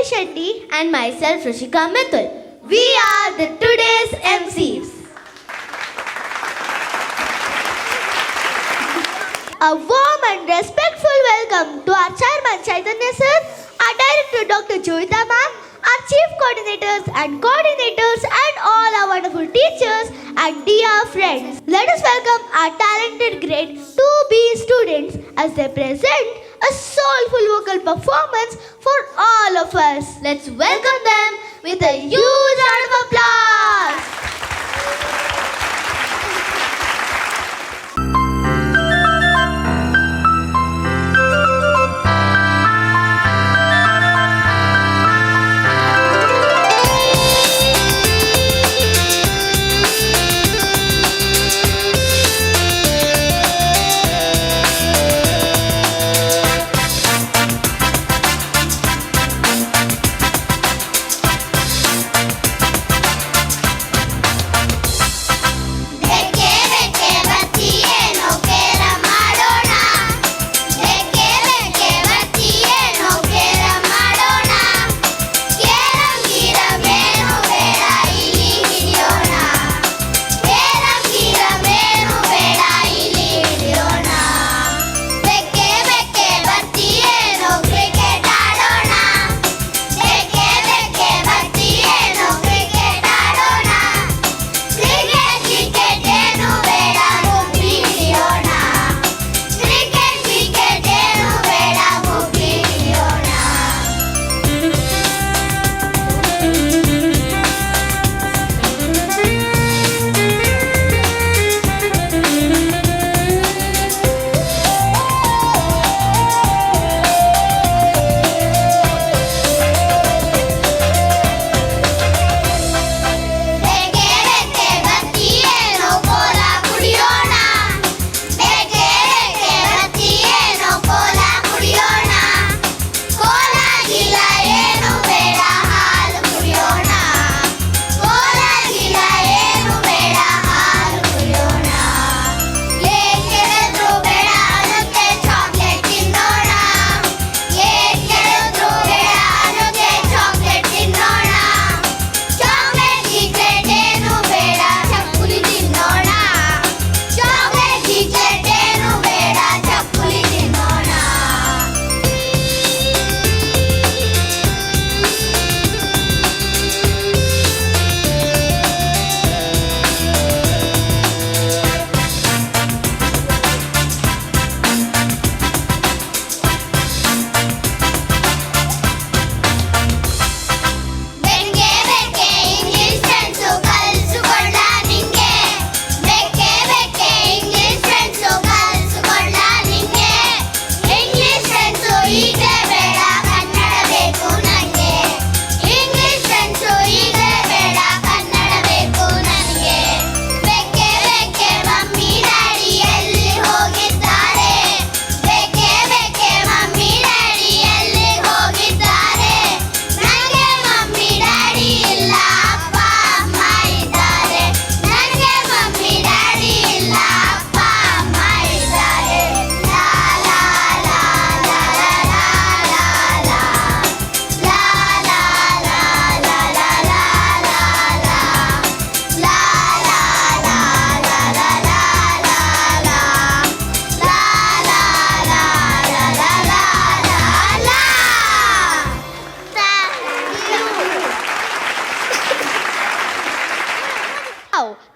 Shetty and myself Rishika Mithul. We are the today's MCs. A warm and respectful welcome to our Chairman Chaitanya Sir, our Director Dr. Joyita Ma'am, our Chief Coordinators and Coordinators and all our wonderful teachers and dear friends. Let us welcome our talented grade 2B students as they present a soulful vocal performance for all of us. Let's welcome them with a huge round of applause.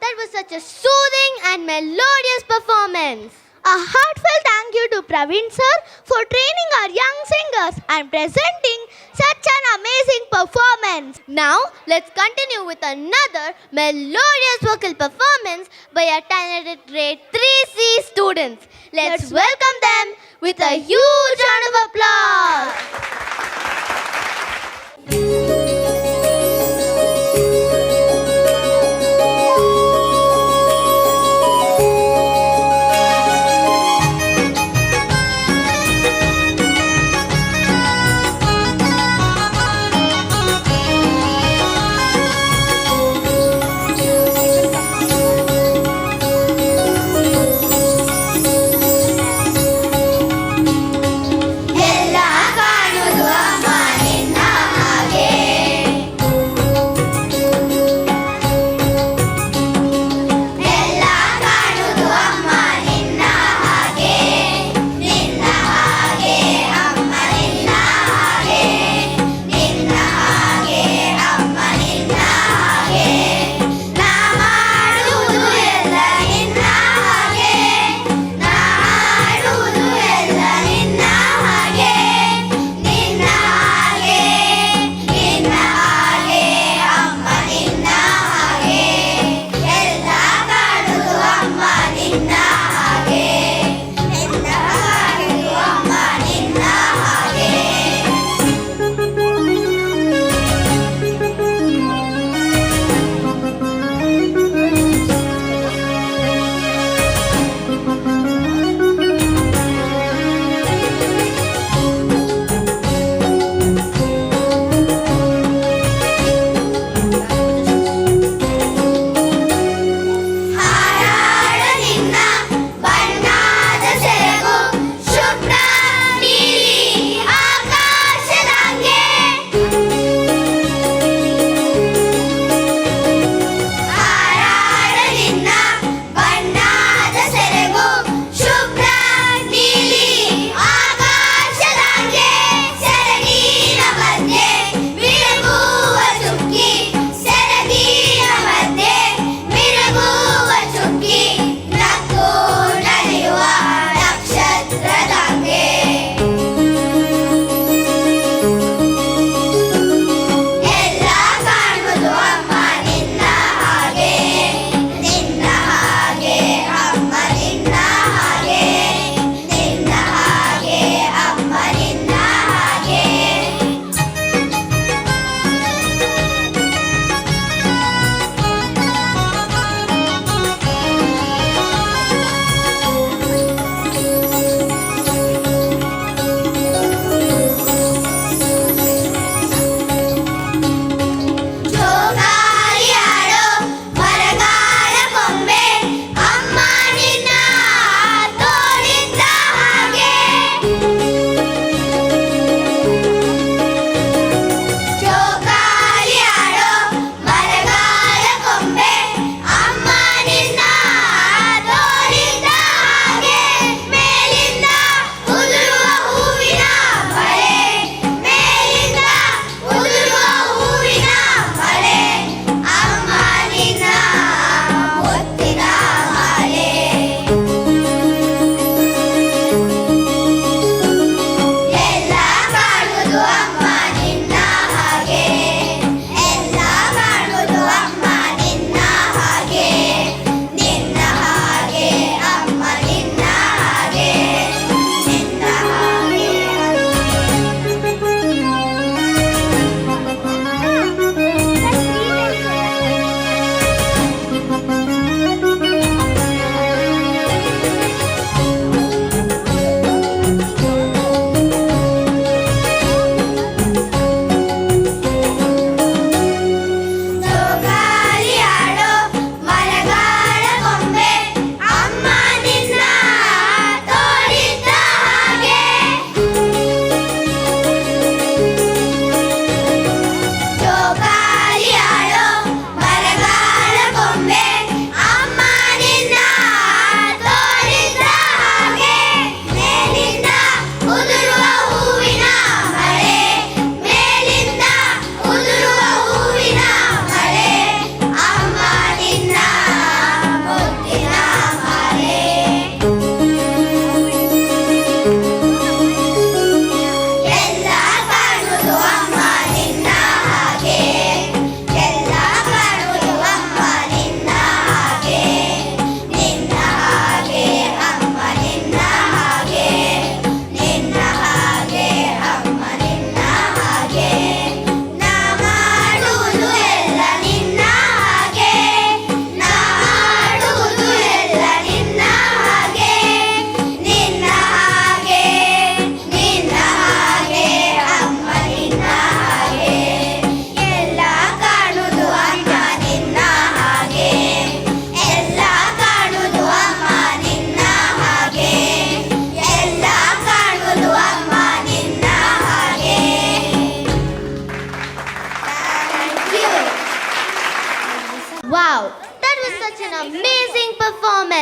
That was such a soothing and melodious performance. A heartfelt thank you to Praveen sir for training our young singers and presenting such an amazing performance. Now, let's continue with another melodious vocal performance by our talented grade 3C students. Let's welcome them with a huge round of applause. ಎಲ್ಲ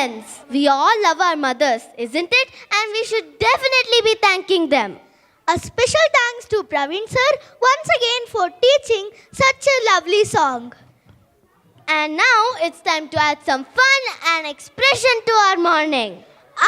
sense. We all love our mothers, isn't it? And we should definitely be thanking them. A special thanks to Praveen sir once again for teaching such a lovely song. And now it's time to add some fun and expression to our morning.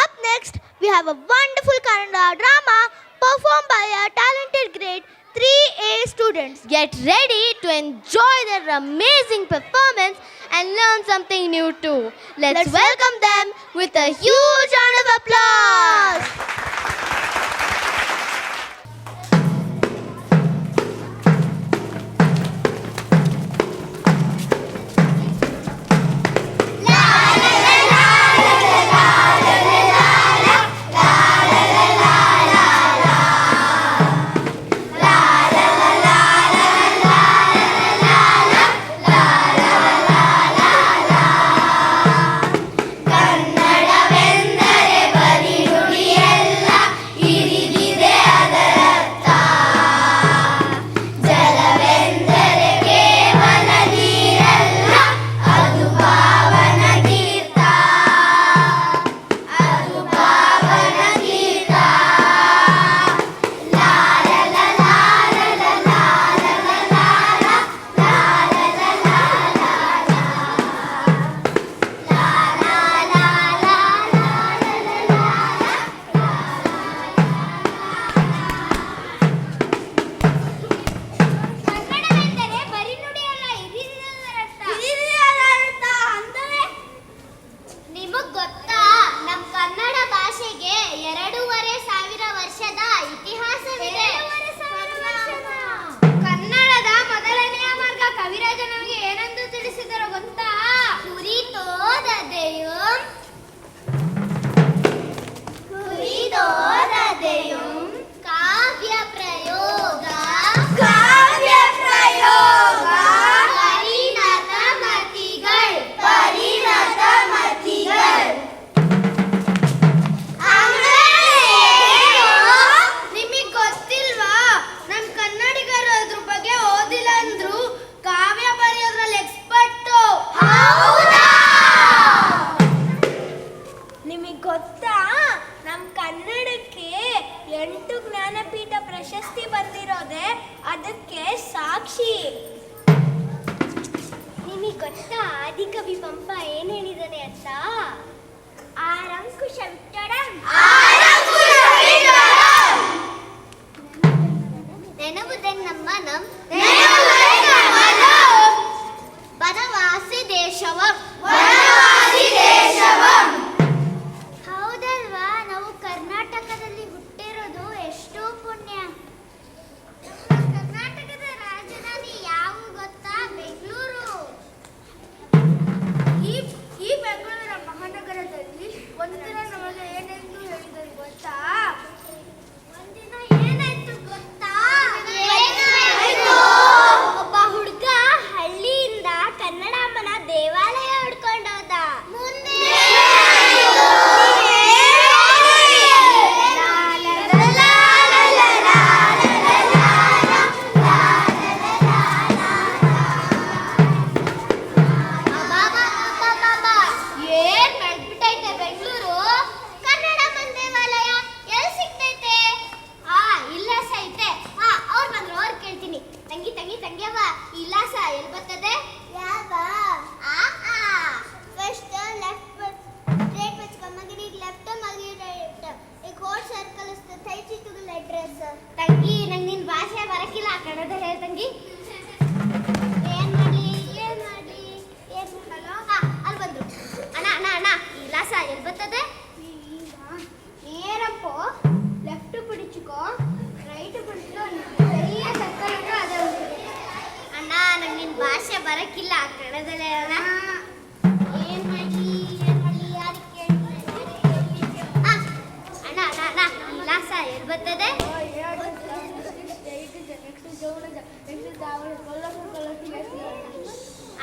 Up next, we have a wonderful Kannada drama performed by our talented grade 3A students. Get ready to enjoy their amazing performance and learn something new too. Let's welcome them with a huge round of applause.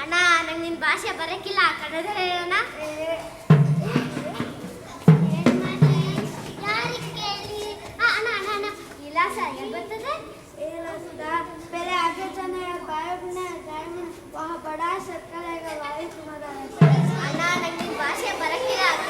ಅಣ್ಣ ನಂಗೆ ನಿನ್ನ ಭಾಷೆ ಬರಕ್ಕಿಲ್ಲ ಕನ್ನಡದಲ್ಲಿ ಹೇಳೋಣ. ಅಣ್ಣ ಅಣ್ಣ ಅಣ್ಣ ಇಲಾಸ ಎಲ್ಲಿ ಬರ್ತದೆ? पहले आगे जाना है बाइक में वहाँ बड़ा सर्कल है ಅಣ್ಣ ನಂಗೆ ನಿನ್ನ ಭಾಷೆ ಬರಕ್ಕಿಲ್ಲ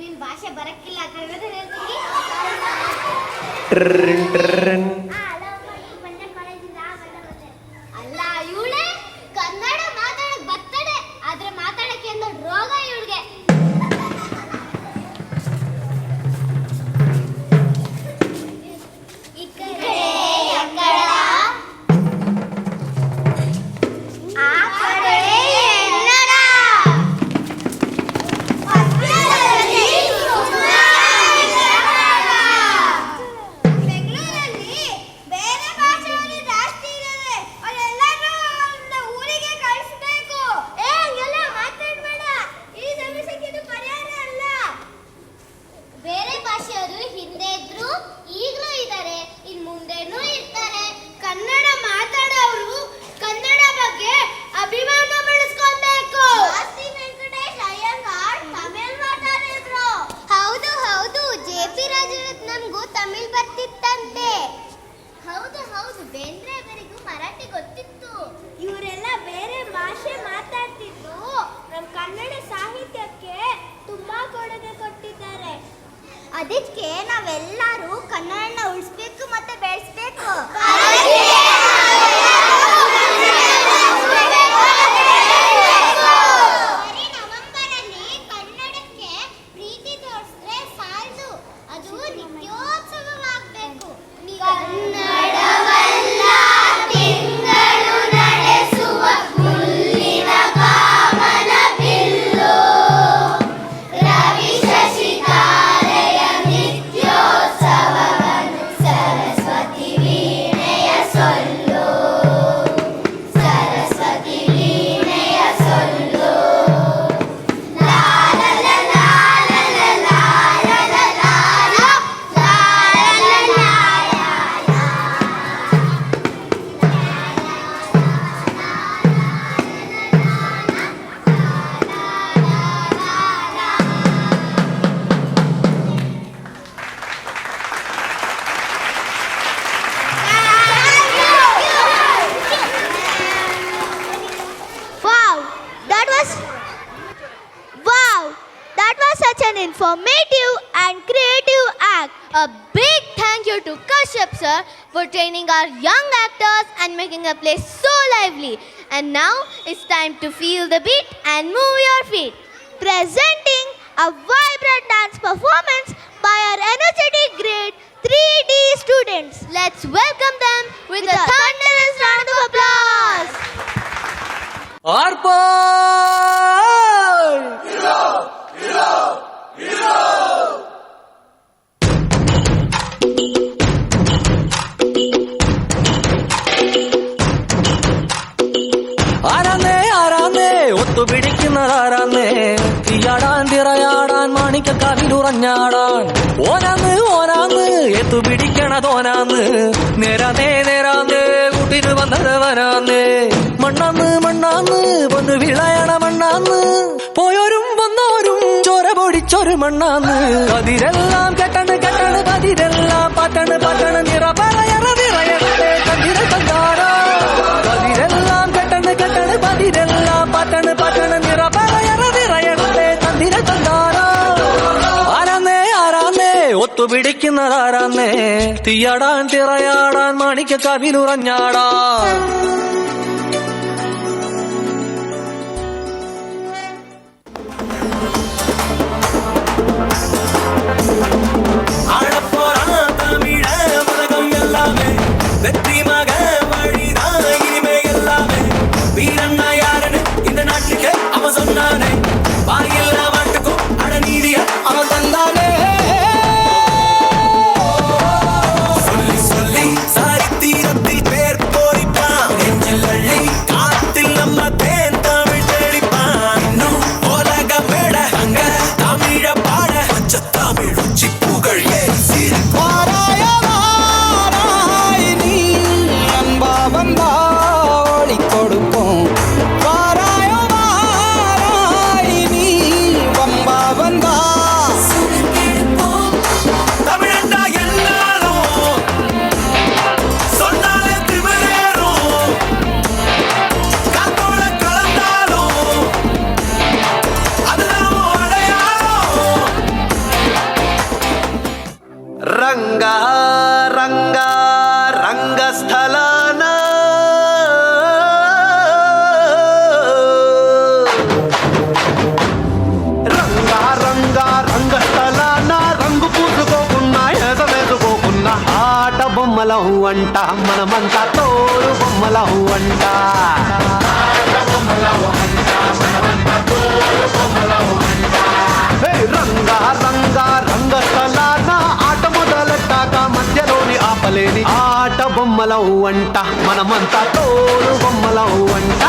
ನಿನ್ ಭಾಷೆ ಬರಕ್ಕಿಲ್ಲ ಹೇಳ್ತೀನಿ. ಅಲ್ಲ ಇವಳೆ ಕನ್ನಡ ಮಾತಾಡಕ್ ಬರ್ತಡೆ, ಆದ್ರೆ ಮಾತಾಡಕ್ಕೆ ಅನ್ನೋ ರೋಗ ಇವಳಿಗೆ. ಈ ಕಡೆ ಕನ್ನಡ, ಆ ಕಡೆ ಕನ್ನಡ. ಬೆಂಗಳೂರಲ್ಲಿ ಬೇರೆ ಭಾಷೆಯಲ್ಲಿ ಜಾಸ್ತಿ ಇದ್ದಾರೆ, ಅವರೆಲ್ಲರೂ ಊರಿಗೆ ಕಳಿಸ್ಬೇಕು. ಹಂಗೆಲ್ಲ ಮಾತಾಡ್ಬೇಡ, ಈ ಸಮಸ್ಯೆಗೆ ಇದು ಪರಿಹಾರ ಅಲ್ಲ. ಬೇರೆ ಭಾಷೆಯವರು ಹಿಂದೆ ಇದ್ರು, ಈಗಲೂ ಇದ್ದಾರೆ, ಇನ್ ಮುಂದೆನೂ ಇರ್ತಾರೆ. ಕನ್ನಡ ಮಾತಾಡೋರು ಕನ್ನಡ ಬಗ್ಗೆ ಅಭಿಮಾನ ಬೆಳೆಸ್ಕೊಬೇಕು. ಜಾಸ್ತಿ ವೆಂಕಟೇಶ್ ಅಯ್ಯಂಗಾರ್ ತಮಿಳ್ ಮಾತಾಡಿದ್ರು. ಹೌದು ಹೌದು, ಜೆ.ಪಿ. ರಾಜರತ್ನಂಗೂ ತಮಿಳ್ ಬರ್ತಿತ್ತಂತೆ. ಹೌದು ಹೌದು, ಬೇಂದ್ರೆ ಅವರಿಗೂ ಮರಾಠಿ ಗೊತ್ತಿತ್ತು. ಇವರೆಲ್ಲ ಬೇರೆ ಭಾಷೆ ಮಾತಾಡ್ತಿದ್ದು ನಮ್ಮ ಕನ್ನಡ ಸಾಹಿತ್ಯಕ್ಕೆ ತುಂಬಾ ಕೊಡುಗೆ ಕೊಟ್ಟಿದ್ದಾರೆ. ಅದಕ್ಕೆ ನಾವೆಲ್ಲರೂ ಕನ್ನಡನ ಉಳಿಸ್ಬೇಕು ಮತ್ತೆ ಬೆಳೆಸ್ಬೇಕು. ನವೆಂಬರಲ್ಲಿ ಕನ್ನಡಕ್ಕೆ ಪ್ರೀತಿ ತೋರಿಸಿದ್ರೆ ಸಾಲದು, ಅದು ನಿತ್ಯೋತ್ಸವವಾಗಬೇಕು. ಕನ್ನಡವಲ್ಲ ತಿಂಗಳು ನಡೆಸುವ ಮುಳ್ಳಿನ ಕಾಮನ ಬಿಲ್ಲು, ರವಿ ಶಶಿಕಾರೆಯ ನಿತ್ಯೋತ್ಸವವನ್ನು ಸರಸ್ವತಿ ವೀಣೆಯ ಸೊಲ್ಲು, ಸರಸ್ವತಿ ವೀಣೆಯ ಸೊಲ್ಲು. Wow, that was such an informative and creative act. A big thank you to Kashyap sir for training our young actors and making the play so lively. And now it's time to feel the beat and move your feet. Presenting a vibrant dance performance by our energetic grade 3D students. Let's welcome them with a thunderous round of applause. ആരാന്നേ ആരാന്നേ ഒത്തുപിടിക്കുന്നതാരാന്നേ തീയാടാൻ തിറയാടാൻ മാണിക്കക്കാവിലുറഞ്ഞാടാൻ ഓനാന്ന് ഓനാന്ന് എത്തുപിടിക്കണതോനാന്ന് നേരാന്നേ നേരാന്നേ കൂട്ടിന് വന്നതവനാന്നേ മണ്ണാന്ന് മണ്ണാന്ന് വന്ന് വിളയണ മണ്ണാന്ന് പോയോരും വന്നോരും ചോര പൊടിച്ചൊരു മണ്ണാന്ന് പതിരെല്ലാം കെട്ടണ് കെട്ടണ് പതിരെല്ലാം പാട്ടണ് പാട്ടണ് നിറ പറയറ നിറയണേ കണ്ടിര കണ്ടാടാ പതിരെല്ലാം കെട്ടണ് കെട്ടണ് പതിരെല്ലാം പാട്ടണ് പാട്ടണ് നിറ പറയറ നിറയണേ കണ്ടിര കണ്ടാടാ ആരാന്നേ ആരാന്നേ ഒത്തുപിടിക്കുന്നതാരാന്നേ തീയാടാൻ തിറയാടാൻ മാണിക്കക്കാവിലുറഞ്ഞാടാ வெற்றி மக வழிதான் இனிமே எல்லாமே வீரண்ணா யாருன்னு இந்த நாட்டுக்கு அவன் சொன்னானே வாயில்ல வாட்டுக்கும் அட நீதிய அவன் தந்தானே சொல்லி சொல்லி சரித்திரத்தில் பேர் போரிப்பான் நெஞ்சில் அள்ளி காத்தில் நம்ம தேன் தமிழ் தெளிப்பான் இன்னும் உலக மேட அங்க தமிழ பாட பச்ச தமிழ் உச்சி புகழ் ஏறி சிரிப்பாரா ರಂಗ ರಂಗ ರಂಗಸ್ಥಳನ రంగ రంగ రంగస్థలాన రంగు పూసుకోకున్నా ఎదవేసుకోకున్నా ఆట బొమ్మలం వంట మనమంతా తోడు బొమ్మలం వంట రంగ రంగ రంగస్థలాన ఆట మొదలెట్టాక మధ్యలోని ఆపలేని ఆట బొమ్మలం వంట మనమంతా తోడు బొమ్మలం వంట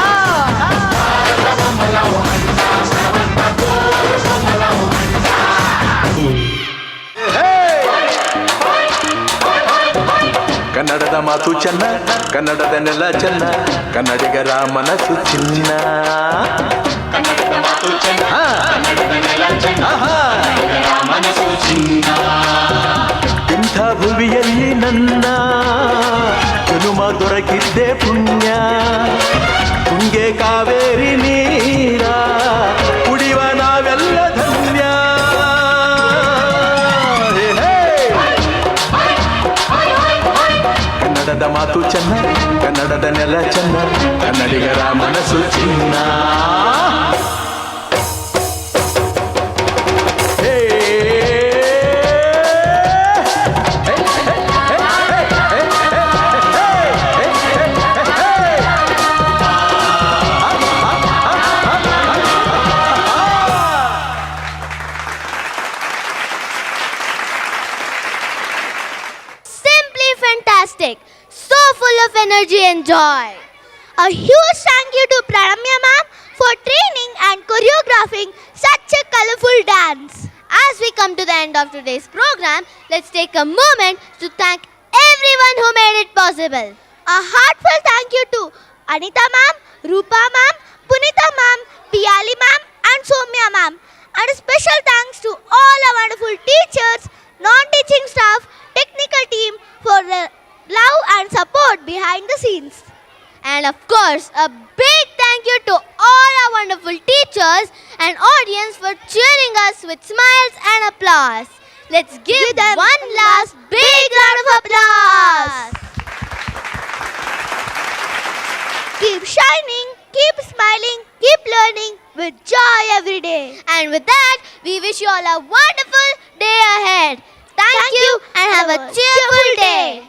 ಕನ್ನಡದ ಮಾತು ಚೆನ್ನ ಕನ್ನಡದ ನೆಲ ಚೆನ್ನ ಕನ್ನಡಿಗರ ಮನಸ್ಸು ಚಿನ್ನ ಇಂಥ ಭುವಿಯಲ್ಲಿ ನನ್ನ ಜನುಮ ದೊರಕಿದ್ದೆ ಪುಣ್ಯ ತುಂಗೆ ಕಾವೇರಿ ನೀರ ಕುಡಿಯುವ ನಾವೆಲ್ಲ ಧನ್ಯ ಕನ್ನಡದ ಮಾತು ಚೆನ್ನ ಕನ್ನಡದ ನೆಲ ಚೆನ್ನ ಕನ್ನಡಿಗರ ಮನಸ್ಸು ಚಿನ್ನ Simply fantastic. So full of energy and joy. A huge thank you to Pranamya ma'am for training and choreographing such a colorful dance. As we come to the end of today's program, let's take a moment to thank everyone who made it possible. A heartfelt thank you to Anita ma'am, Rupa ma'am, Punita ma'am, Piyali ma'am and Somya ma'am. And a special thanks to all our wonderful teachers, non-teaching staff, technical team for their love and support behind the scenes. And of course, a big thank you to all our wonderful teachers and audience for cheering us with smiles and applause. Let's give them one last big round of applause. Keep shining, keep smiling, keep learning with joy every day. And with that, we wish you all a wonderful day ahead. Thank you and have a cheerful day.